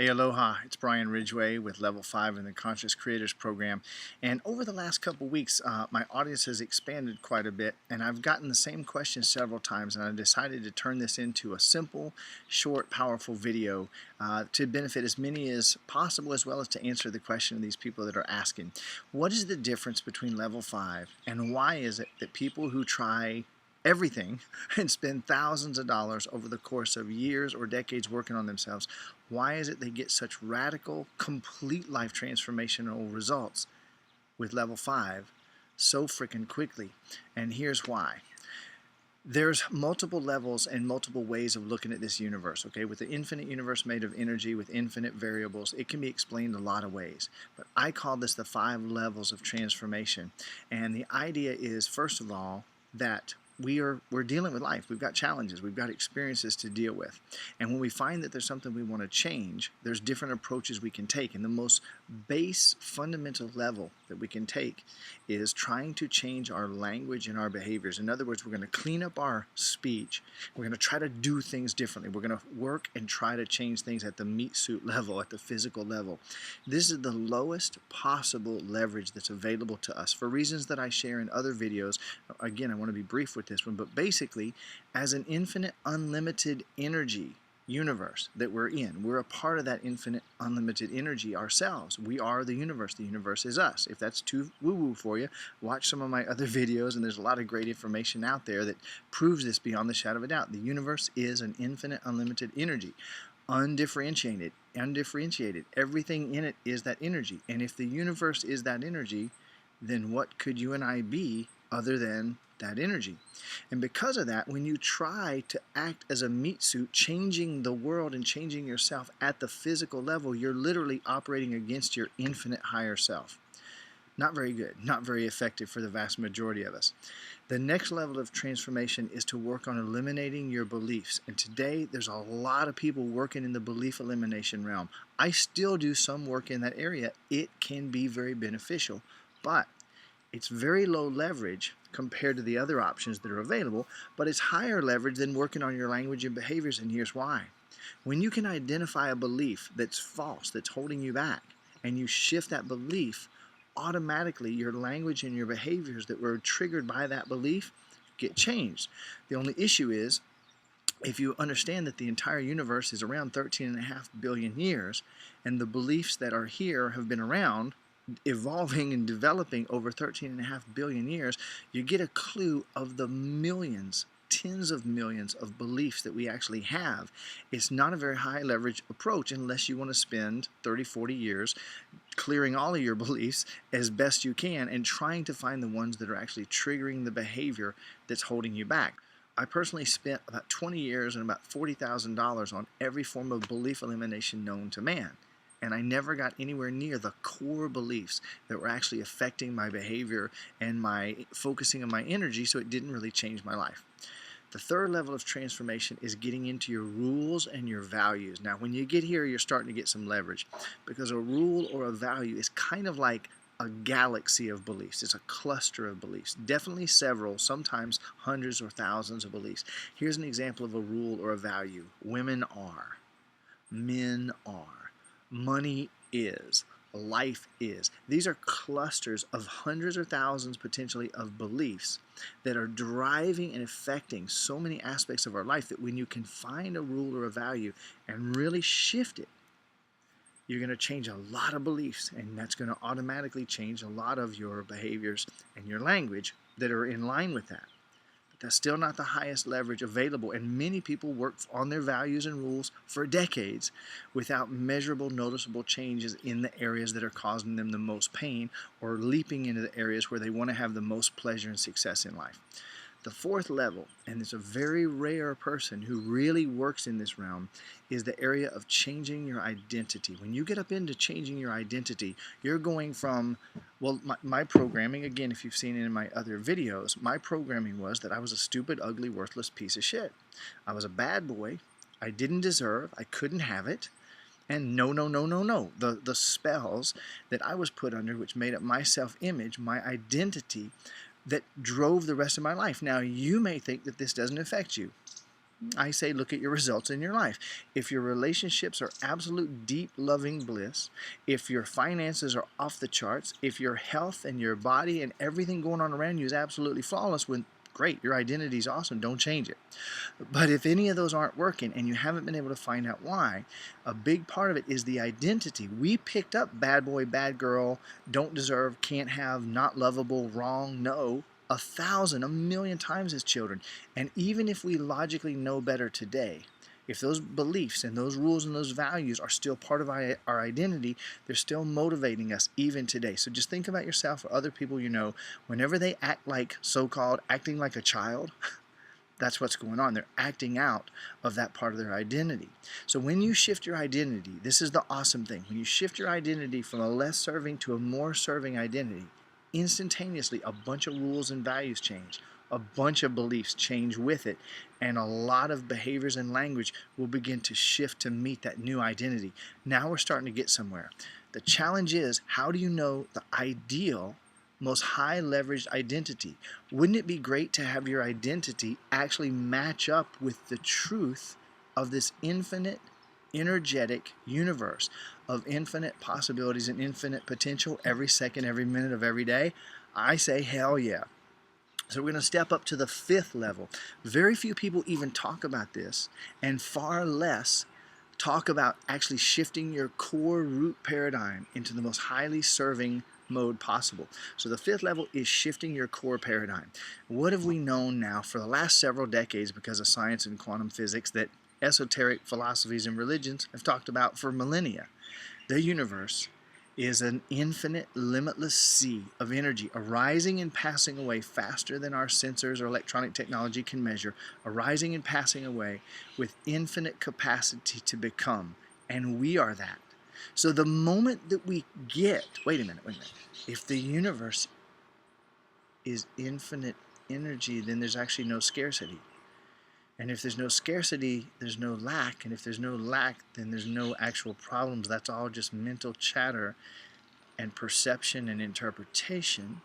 Hey, aloha, it's Brian Ridgway with Level 5 in the Conscious Creators Program. And over the last couple weeks, my audience has expanded quite a bit, and I've gotten the same question several times, and I decided to turn this into a simple, short, powerful video to benefit as many as possible, as well as to answer the question of these people that are asking. What is the difference between Level 5, and why is it that people who try everything and spend thousands of dollars over the course of years or decades working on themselves, why is it they get such radical, complete life transformational results with Level 5 so freaking quickly? And here's why. There's multiple levels and multiple ways of looking at this universe, okay? With the infinite universe made of energy with infinite variables, it can be explained a lot of ways. But I call this the 5 levels of transformation. And the idea is, first of all, that we're dealing with life. We've got challenges. We've got experiences to deal with. And when we find that there's something we want to change, there's different approaches we can take. And the most base, fundamental level that we can take is trying to change our language and our behaviors. In other words, we're going to clean up our speech. We're going to try to do things differently. We're going to work and try to change things at the meat suit level, at the physical level. This is the lowest possible leverage that's available to us for reasons that I share in other videos. Again, I want to be brief with this one, but basically, as an infinite, unlimited energy universe that we're in, we're a part of that infinite, unlimited energy ourselves. We are the universe. The universe is us. If that's too woo-woo for you, watch some of my other videos, and there's a lot of great information out there that proves this beyond the shadow of a doubt. The universe is an infinite, unlimited energy. Undifferentiated. Everything in it is that energy. And if the universe is that energy, then what could you and I be other than that energy? And because of that, when you try to act as a meat suit, changing the world and changing yourself at the physical level, you're literally operating against your infinite higher self. Not very good, not very effective for the vast majority of us. The next level of transformation is to work on eliminating your beliefs. And today, there's a lot of people working in the belief elimination realm. I still do some work in that area. It can be very beneficial, but it's very low leverage compared to the other options that are available, but it's higher leverage than working on your language and behaviors, and here's why. When you can identify a belief that's false, that's holding you back, and you shift that belief, automatically your language and your behaviors that were triggered by that belief get changed. The only issue is, if you understand that the entire universe is around 13.5 billion years, and the beliefs that are here have been around evolving and developing over 13.5 billion years, you get a clue of the millions, tens of millions of beliefs that we actually have. It's not a very high leverage approach unless you want to spend 30, 40 years clearing all of your beliefs as best you can and trying to find the ones that are actually triggering the behavior that's holding you back. I personally spent about 20 years and about $40,000 on every form of belief elimination known to man. And I never got anywhere near the core beliefs that were actually affecting my behavior and my focusing of my energy, so it didn't really change my life. The third level of transformation is getting into your rules and your values. Now, when you get here, you're starting to get some leverage, because a rule or a value is kind of like a galaxy of beliefs. It's a cluster of beliefs, definitely several, sometimes hundreds or thousands of beliefs. Here's an example of a rule or a value. Women are. Men are. Money is. Life is. These are clusters of hundreds or thousands potentially of beliefs that are driving and affecting so many aspects of our life that when you can find a rule or a value and really shift it, you're going to change a lot of beliefs, and that's going to automatically change a lot of your behaviors and your language that are in line with that. That's still not the highest leverage available, and many people work on their values and rules for decades without measurable, noticeable changes in the areas that are causing them the most pain, or leaping into the areas where they want to have the most pleasure and success in life. The fourth level, and it's a very rare person who really works in this realm, is the area of changing your identity. When you get up into changing your identity, you're going from, well, my programming, again, if you've seen it in my other videos, my programming was that I was a stupid, ugly, worthless piece of shit. I was a bad boy. I didn't deserve. I couldn't have it. And no. The spells that I was put under, which made up my self-image, my identity, that drove the rest of my life. Now, you may think that this doesn't affect you. I say look at your results in your life. If your relationships are absolute deep loving bliss, if your finances are off the charts, if your health and your body and everything going on around you is absolutely flawless, when great, your identity is awesome, don't change it. But if any of those aren't working and you haven't been able to find out why, a big part of it is the identity. We picked up bad boy, bad girl, don't deserve, can't have, not lovable, wrong, no, 1,000, 1,000,000 times as children. And even if we logically know better today, if those beliefs and those rules and those values are still part of our identity, they're still motivating us even today. So just think about yourself or other people you know, whenever they act like so-called acting like a child, that's what's going on. They're acting out of that part of their identity. So when you shift your identity, this is the awesome thing. When you shift your identity from a less serving to a more serving identity, instantaneously a bunch of rules and values change. A bunch of beliefs change with it, and a lot of behaviors and language will begin to shift to meet that new identity. Now we're starting to get somewhere. The challenge is, how do you know the ideal, most high leveraged identity? Wouldn't it be great to have your identity actually match up with the truth of this infinite, energetic universe of infinite possibilities and infinite potential every second, every minute of every day? I say hell yeah. So we're going to step up to the 5th level. Very few people even talk about this, and far less talk about actually shifting your core root paradigm into the most highly serving mode possible. So the 5th level is shifting your core paradigm. What have we known now for the last several decades because of science and quantum physics that esoteric philosophies and religions have talked about for millennia? The universe is an infinite, limitless sea of energy arising and passing away faster than our sensors or electronic technology can measure, arising and passing away with infinite capacity to become. And we are that. So the moment that we get, wait a minute, if the universe is infinite energy, then there's actually no scarcity. And if there's no scarcity, there's no lack. And if there's no lack, then there's no actual problems. That's all just mental chatter and perception and interpretation.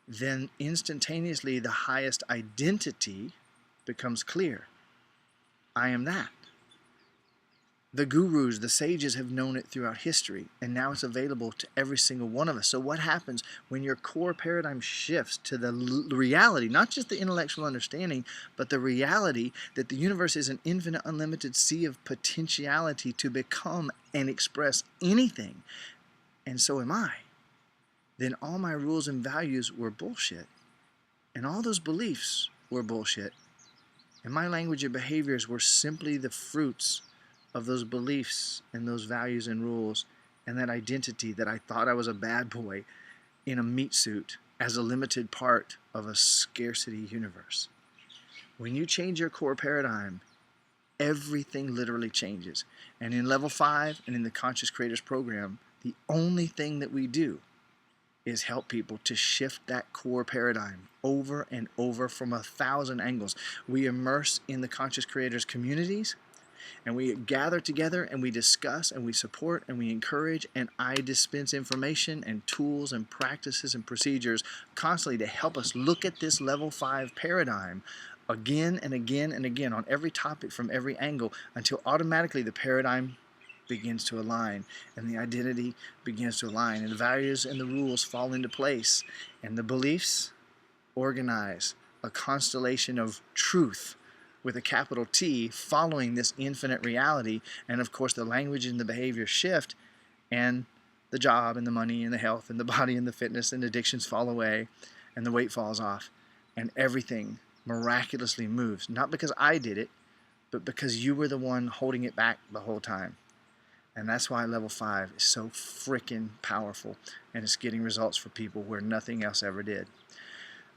Then instantaneously the highest identity becomes clear. I am that. The gurus, the sages have known it throughout history, and now it's available to every single one of us. So what happens when your core paradigm shifts to the reality, not just the intellectual understanding, but the reality that the universe is an infinite, unlimited sea of potentiality to become and express anything, and so am I, then all my rules and values were bullshit, and all those beliefs were bullshit, and my language and behaviors were simply the fruits of those beliefs and those values and rules and that identity that I thought I was a bad boy in a meat suit as a limited part of a scarcity universe. When you change your core paradigm, everything literally changes. And in level 5 and in the Conscious Creators program, the only thing that we do is help people to shift that core paradigm over and over from 1,000 angles. We immerse in the Conscious Creators communities, and we gather together and we discuss and we support and we encourage, and I dispense information and tools and practices and procedures constantly to help us look at this level 5 paradigm again and again and again on every topic from every angle until automatically the paradigm begins to align and the identity begins to align and the values and the rules fall into place and the beliefs organize a constellation of truth with a capital T following this infinite reality, and of course the language and the behavior shift, and the job and the money and the health and the body and the fitness and addictions fall away, and the weight falls off, and everything miraculously moves, not because I did it, but because you were the one holding it back the whole time. And that's why level 5 is so freaking powerful, and it's getting results for people where nothing else ever did.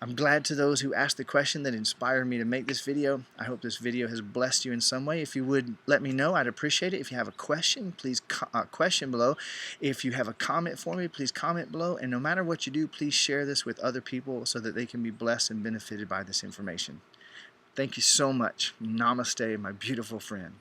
I'm glad to those who asked the question that inspired me to make this video. I hope this video has blessed you in some way. If you would let me know, I'd appreciate it. If you have a question, please question below. If you have a comment for me, please comment below. And no matter what you do, please share this with other people so that they can be blessed and benefited by this information. Thank you so much. Namaste, my beautiful friend.